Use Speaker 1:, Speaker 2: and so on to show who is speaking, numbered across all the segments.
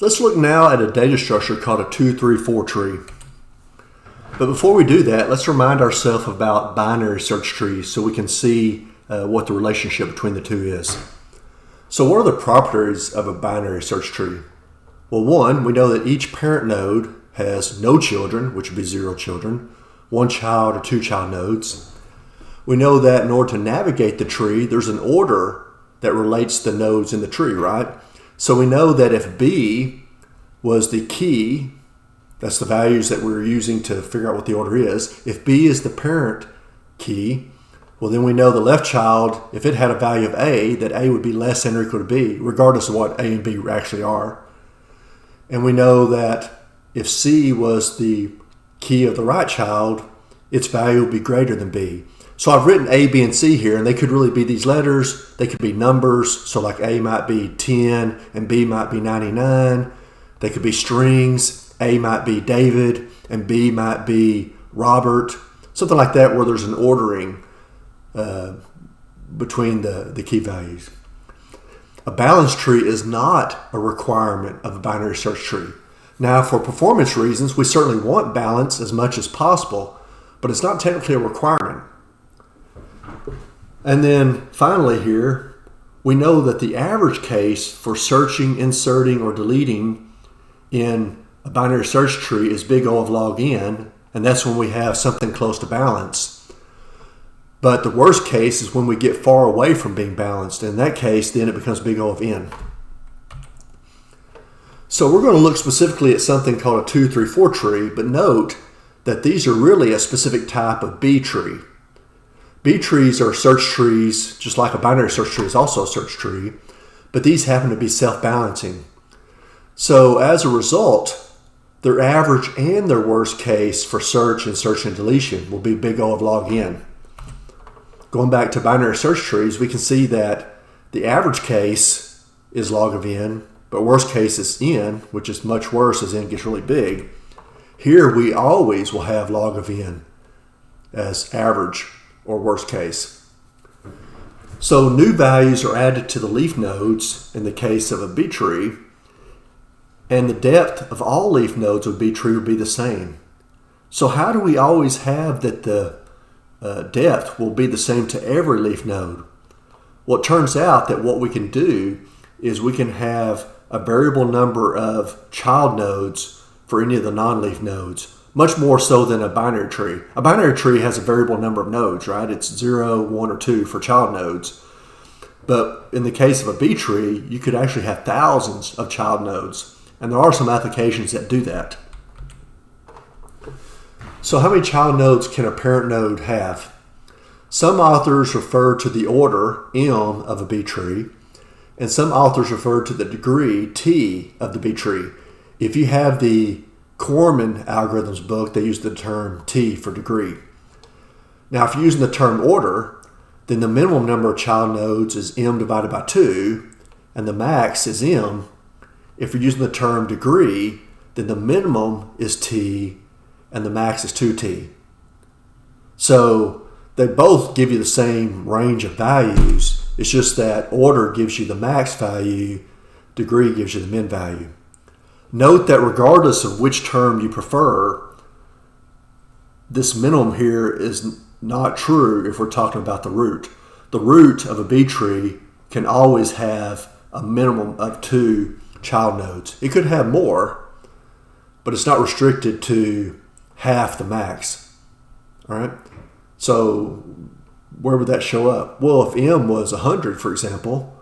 Speaker 1: Let's look now at a data structure called a 2-3-4 tree. But before we do that, let's remind ourselves about binary search trees so we can see what the relationship between the two is. So what are the properties of a binary search tree? Well, one, we know that each parent node has no children, which would be 0 children, 1 child or 2 child nodes. We know that in order to navigate the tree, there's an order that relates the nodes in the tree, right? So we know that if B was the key, that's the values that we're using to figure out what the order is. If B is the parent key, well, then we know the left child, if it had a value of A, that A would be less than or equal to B, regardless of what A and B actually are. And we know that if C was the key of the right child, its value would be greater than B. So I've written A, B, and C here, and they could really be these letters. They could be numbers. So like A might be 10 and B might be 99. They could be strings. A might be David and B might be Robert. Something like that where there's an ordering between the key values. A balanced tree is not a requirement of a binary search tree. Now, for performance reasons, we certainly want balance as much as possible, but it's not technically a requirement. And then finally here, we know that the average case for searching, inserting, or deleting in a binary search tree is big O of log n, and that's when we have something close to balance. But the worst case is when we get far away from being balanced. In that case, then it becomes big O of n. So we're going to look specifically at something called a 2-3-4 tree, but note that these are really a specific type of B tree. B trees are search trees, just like a binary search tree is also a search tree, but these happen to be self-balancing. So as a result, their average and their worst case for search and deletion will be big O of log n. Going back to binary search trees, we can see that the average case is log of n, but worst case is n, which is much worse as n gets really big. Here we always will have log of n as average or worst case. So new values are added to the leaf nodes in the case of a B tree, and the depth of all leaf nodes of B tree would be the same. So how do we always have that the depth will be the same to every leaf node? Well, it turns out that what we can do is we can have a variable number of child nodes for any of the non-leaf nodes, much more so than a binary tree. A binary tree has a variable number of nodes, right? It's 0, 1, or 2 for child nodes. But in the case of a B tree, you could actually have thousands of child nodes. And there are some applications that do that. So how many child nodes can a parent node have? Some authors refer to the order M of a B tree, and some authors refer to the degree T of the B tree. If you have the Corman algorithms book, they use the term T for degree. Now, if you're using the term order, then the minimum number of child nodes is M divided by 2, and the max is M. If you're using the term degree, then the minimum is T, and the max is 2T. So they both give you the same range of values. It's just that order gives you the max value, degree gives you the min value. Note that regardless of which term you prefer, this minimum here is not true if we're talking about the root. The root of a B tree can always have a minimum of 2 child nodes. It could have more, but it's not restricted to half the max. All right? So where would that show up? Well, if M was 100, for example,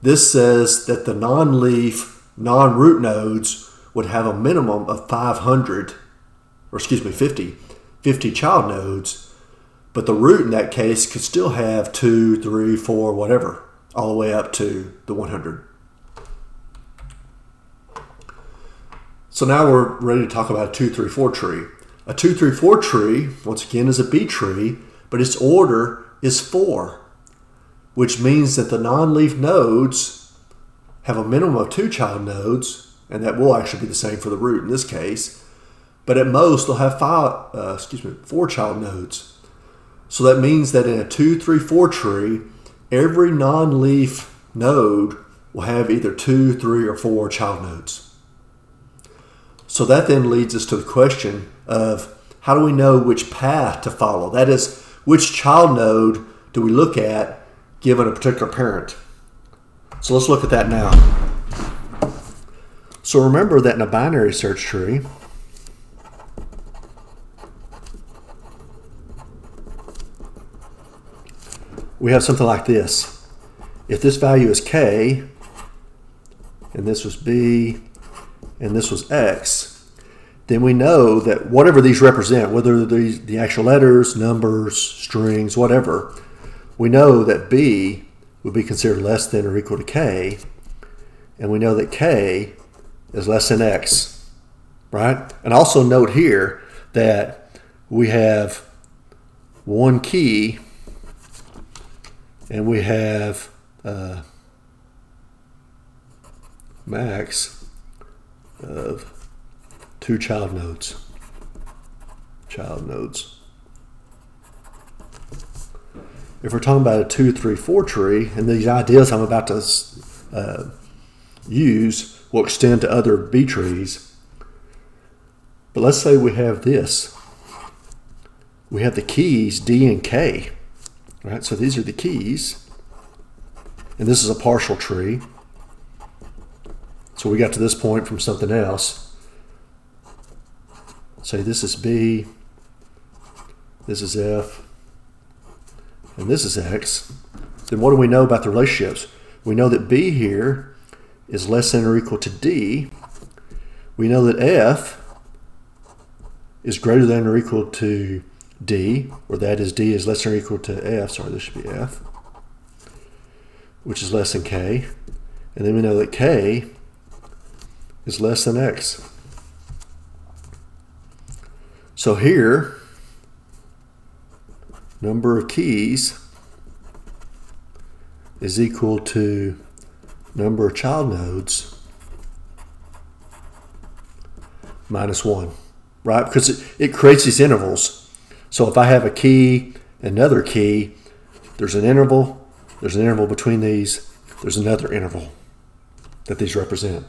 Speaker 1: this says that the non-leaf, non-root nodes would have a minimum of 50 child nodes, but the root in that case could still have 2, 3, 4, whatever, all the way up to the 100. So now we're ready to talk about a 2-3-4 tree. A 2-3-4 tree, once again, is a B tree, but its order is 4, which means that the non-leaf nodes have a minimum of 2 child nodes, and that will actually be the same for the root in this case, but at most they'll have 4 child nodes. So that means that in a 2-3-4 tree, every non-leaf node will have either 2, 3, or 4 child nodes. So that then leads us to the question of how do we know which path to follow? That is, which child node do we look at given a particular parent? So let's look at that now. So remember that in a binary search tree, we have something like this. If this value is k, and this was b, and this was x, then we know that whatever these represent, whether they're the actual letters, numbers, strings, whatever, we know that b would be considered less than or equal to k, and we know that k is less than x, right? And also note here that we have one key and we have max of 2 child nodes. If we're talking about a 2, 3, 4 tree, and these ideas I'm about to use will extend to other B trees, but let's say we have this. We have the keys D and K, right? So these are the keys, and this is a partial tree. So we got to this point from something else. Say this is B, this is F, and this is X. Then what do we know about the relationships? We know that B here is less than or equal to D. We know that F is greater than or equal to D, or that is D is less than or equal to F. Sorry, this should be F, which is less than K. And then we know that K is less than X. So here, number of keys is equal to number of child nodes minus 1, right? Because it creates these intervals. So if I have a key, another key, there's an interval between these, there's another interval that these represent.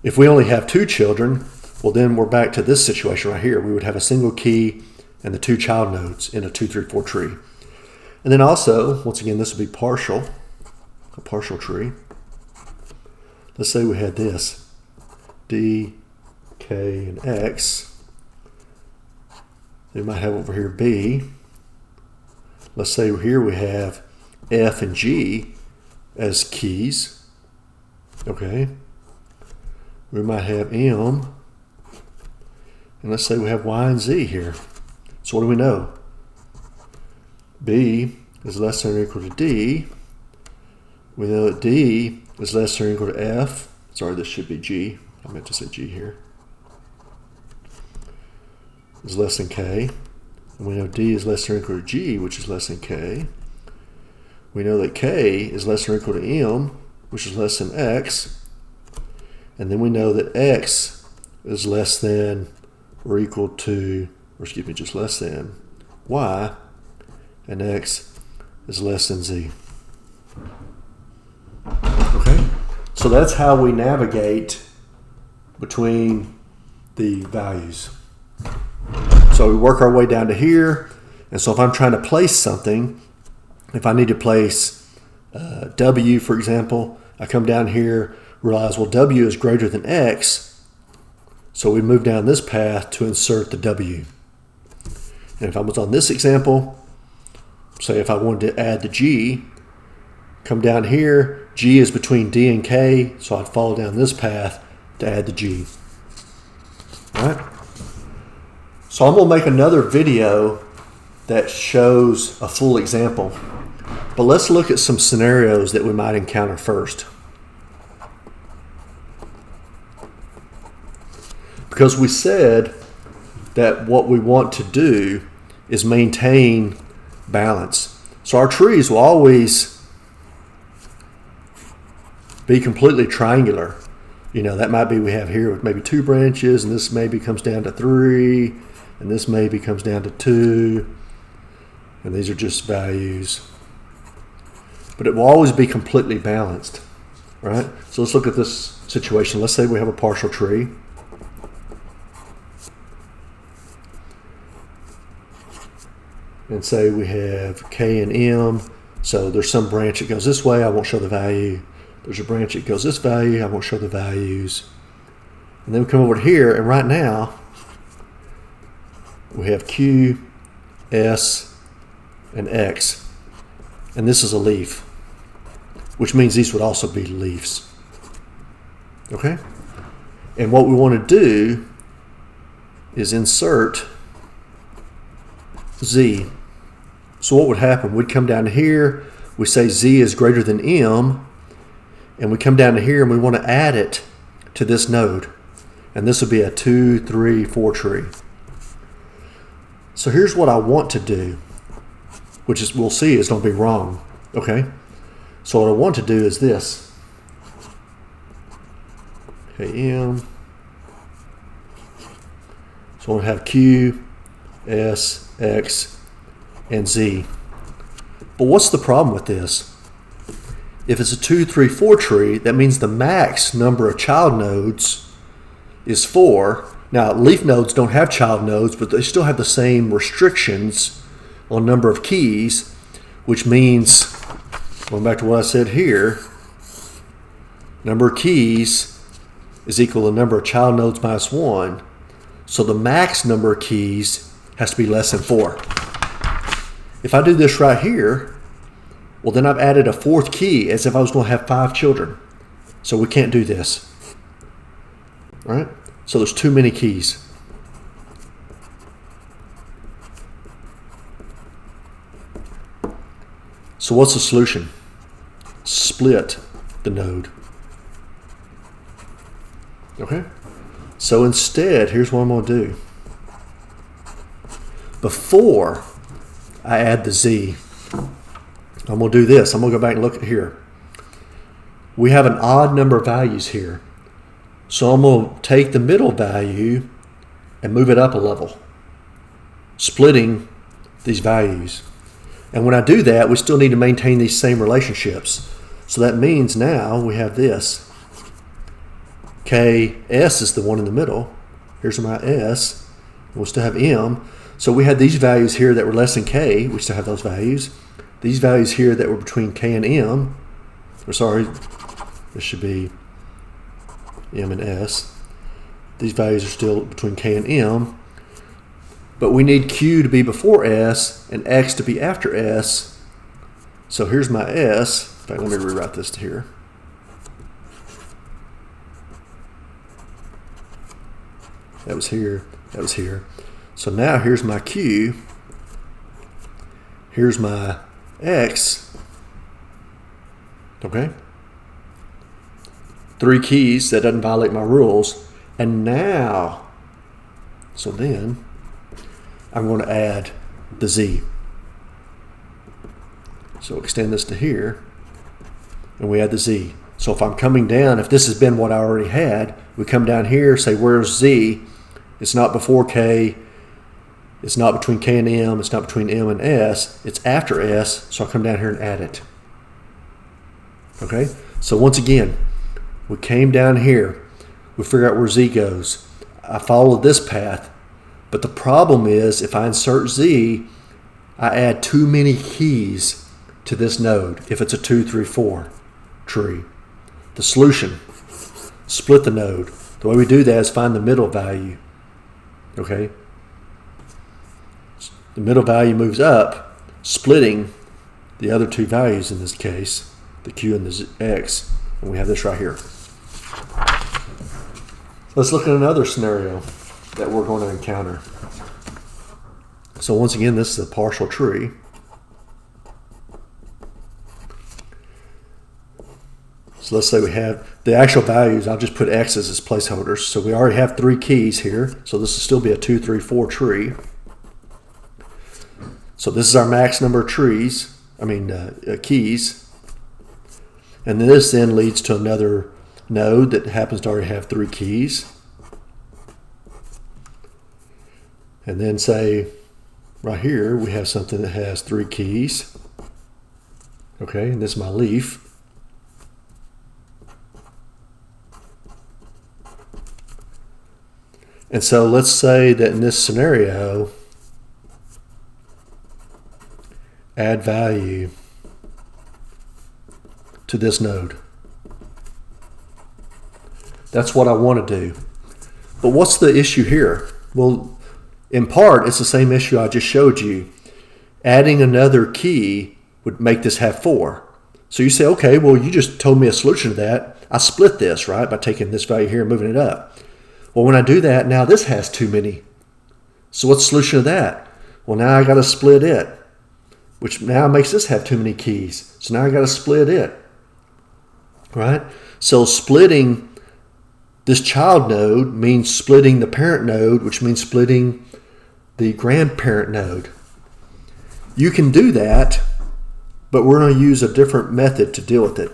Speaker 1: If we only have 2 children, well then we're back to this situation right here. We would have a single key and the 2 child nodes in a 2, 3, 4 tree. And then also, once again, this would be partial, a partial tree. Let's say we had this, D, K, and X. We might have over here B. Let's say here we have F and G as keys. Okay. We might have M. And let's say we have Y and Z here. So what do we know? B is less than or equal to D. We know that D is less than or equal to F. Sorry, this should be G. I meant to say G here. Is less than K. And we know D is less than or equal to G, which is less than K. We know that K is less than or equal to M, which is less than X. And then we know that X is less than or equal to, or excuse me, just less than Y, and X is less than Z. Okay, so that's how we navigate between the values. So we work our way down to here, and so if I'm trying to place something, if I need to place W, for example, I come down here, realize, well, W is greater than X, so we move down this path to insert the W. And if I was on this example, say if I wanted to add the G, come down here, G is between D and K, so I'd follow down this path to add the G. All right? So I'm going to make another video that shows a full example. But let's look at some scenarios that we might encounter first. Because we said that what we want to do is maintain balance. So our trees will always be completely triangular. You know, that might be we have here with maybe 2 branches, and this maybe comes down to 3, and this maybe comes down to 2, and these are just values. But it will always be completely balanced, right? So let's look at this situation. Let's say we have a partial tree. And say we have K and M. So there's some branch that goes this way, I won't show the value. There's a branch that goes this value, I won't show the values. And then we come over here, and right now we have Q, S, and X. And this is a leaf, which means these would also be leaves. Okay? And what we want to do is insert Z. So what would happen? We'd come down here, we say Z is greater than M, and we come down to here and we want to add it to this node. And this would be a 2, 3, 4 tree. So here's what I want to do, which is, we'll see, is going to be wrong. Okay? So what I want to do is this. Okay, M. So I want to have Q, S, X, and Z. But what's the problem with this? If it's a 2, 3, 4 tree, that means the max number of child nodes is 4. Now, leaf nodes don't have child nodes, but they still have the same restrictions on number of keys, which means, going back to what I said here, number of keys is equal to number of child nodes minus 1. So the max number of keys has to be less than 4. If I do this right here, well, then I've added a 4th key as if I was going to have 5 children. So we can't do this. All right? So there's too many keys. So what's the solution? Split the node. Okay? So instead, here's what I'm going to do. Before I add the Z, I'm going to do this. I'm going to go back and look at here. We have an odd number of values here. So I'm going to take the middle value and move it up a level, splitting these values. And when I do that, we still need to maintain these same relationships. So that means now we have this. KS is the one in the middle. Here's my S. We'll still have M. So we had these values here that were less than K. We still have those values. These values here that were between K and M. Or sorry, this should be M and S. These values are still between K and M. But we need Q to be before S and X to be after S. So here's my S. In fact, let me rewrite this to here. That was here. That was here. So now here's my Q. Here's my X. Okay? 3 keys. That doesn't violate my rules. And now, so then, I'm going to add the Z. So extend this to here, and we add the Z. So if I'm coming down, if this has been what I already had, we come down here, say, where's Z? It's not before K. It's not between K and M. It's not between M and S. It's after S, so I'll come down here and add it. Okay? So once again, we came down here. We figure out where Z goes. I followed this path. But the problem is, if I insert Z, I add too many keys to this node if it's a 2, 3, 4 tree. The solution, split the node. The way we do that is find the middle value. Okay? The middle value moves up, splitting the other 2 values in this case, the Q and the X, and we have this right here. Let's look at another scenario that we're going to encounter. So once again, this is a partial tree. So let's say we have the actual values. I'll just put X's as placeholders. So we already have 3 keys here. So this will still be a 2, 3, 4 tree. So this is our max number of trees. Keys. And this then leads to another node that happens to already have 3 keys. And then say right here we have something that has 3 keys. Okay, and this is my leaf. And so let's say that in this scenario, add value to this node. That's what I want to do. But what's the issue here? Well, in part, it's the same issue I just showed you. Adding another key would make this have 4. So you say, okay, well, you just told me a solution to that. I split this, right, by taking this value here and moving it up. Well, when I do that, now this has too many. So what's the solution to that? Well, now I got to split it, which now makes this have too many keys. So now I got to split it, right? So splitting this child node means splitting the parent node, which means splitting the grandparent node. You can do that, but we're going to use a different method to deal with it.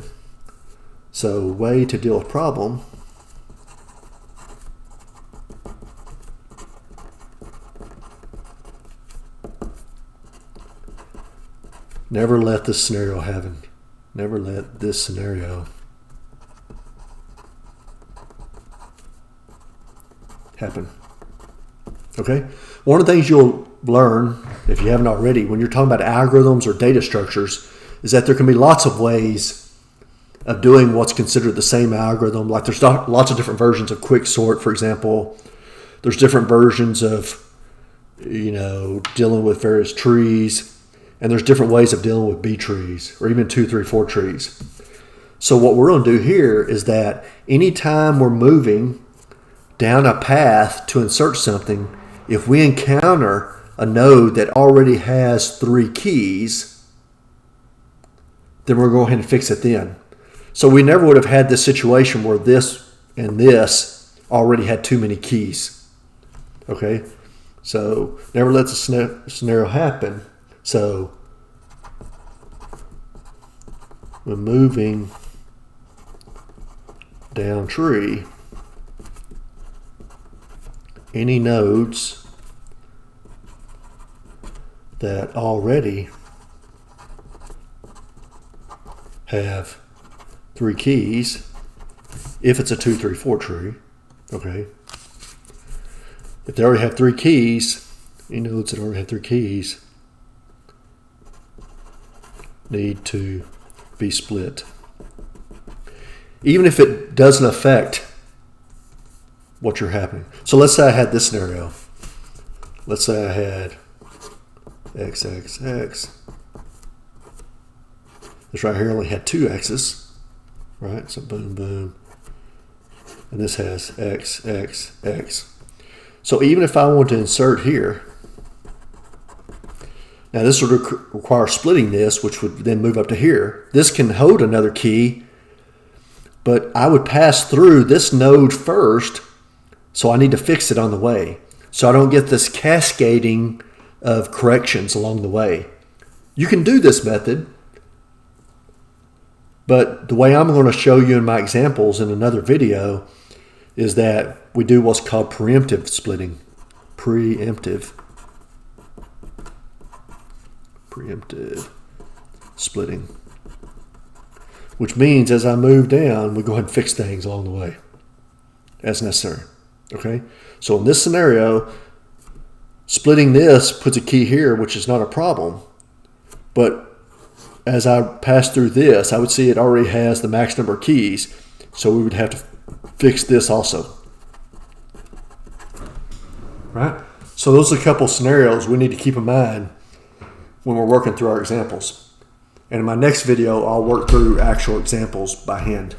Speaker 1: So, way to deal with problem. Never let this scenario happen. Never let this scenario happen. Okay? One of the things you'll learn, if you haven't already, when you're talking about algorithms or data structures, is that there can be lots of ways of doing what's considered the same algorithm. Like there's lots of different versions of quicksort, for example. There's different versions of, dealing with various trees. And there's different ways of dealing with B trees, or even 2, 3, 4 trees. So what we're going to do here is that anytime we're moving down a path to insert something, if we encounter a node that already has 3 keys, then we're going to go ahead and fix it then. So we never would have had this situation where this and this already had too many keys. Okay? So never let the scenario happen. So when moving down tree, any nodes that already have 3 keys, if it's a 2, 3, 4 tree, okay. If they already have 3 keys, any nodes that already have 3 keys need to be split. Even if it doesn't affect what you're happening. So let's say I had this scenario. Let's say I had x, x, x. This right here only had 2 x's, right? So boom, boom. And this has x, x, x. So even if I want to insert here, now this would require splitting this, which would then move up to here. This can hold another key, but I would pass through this node first, so I need to fix it on the way. So I don't get this cascading of corrections along the way. You can do this method, but the way I'm going to show you in my examples in another video is that we do what's called preemptive splitting. Preemptive splitting, which means as I move down, we go ahead and fix things along the way as necessary. Okay, so in this scenario, splitting this puts a key here, which is not a problem, but as I pass through this, I would see it already has the max number of keys, so we would have to fix this also. Right? So those are a couple scenarios we need to keep in mind when we're working through our examples. And in my next video, I'll work through actual examples by hand.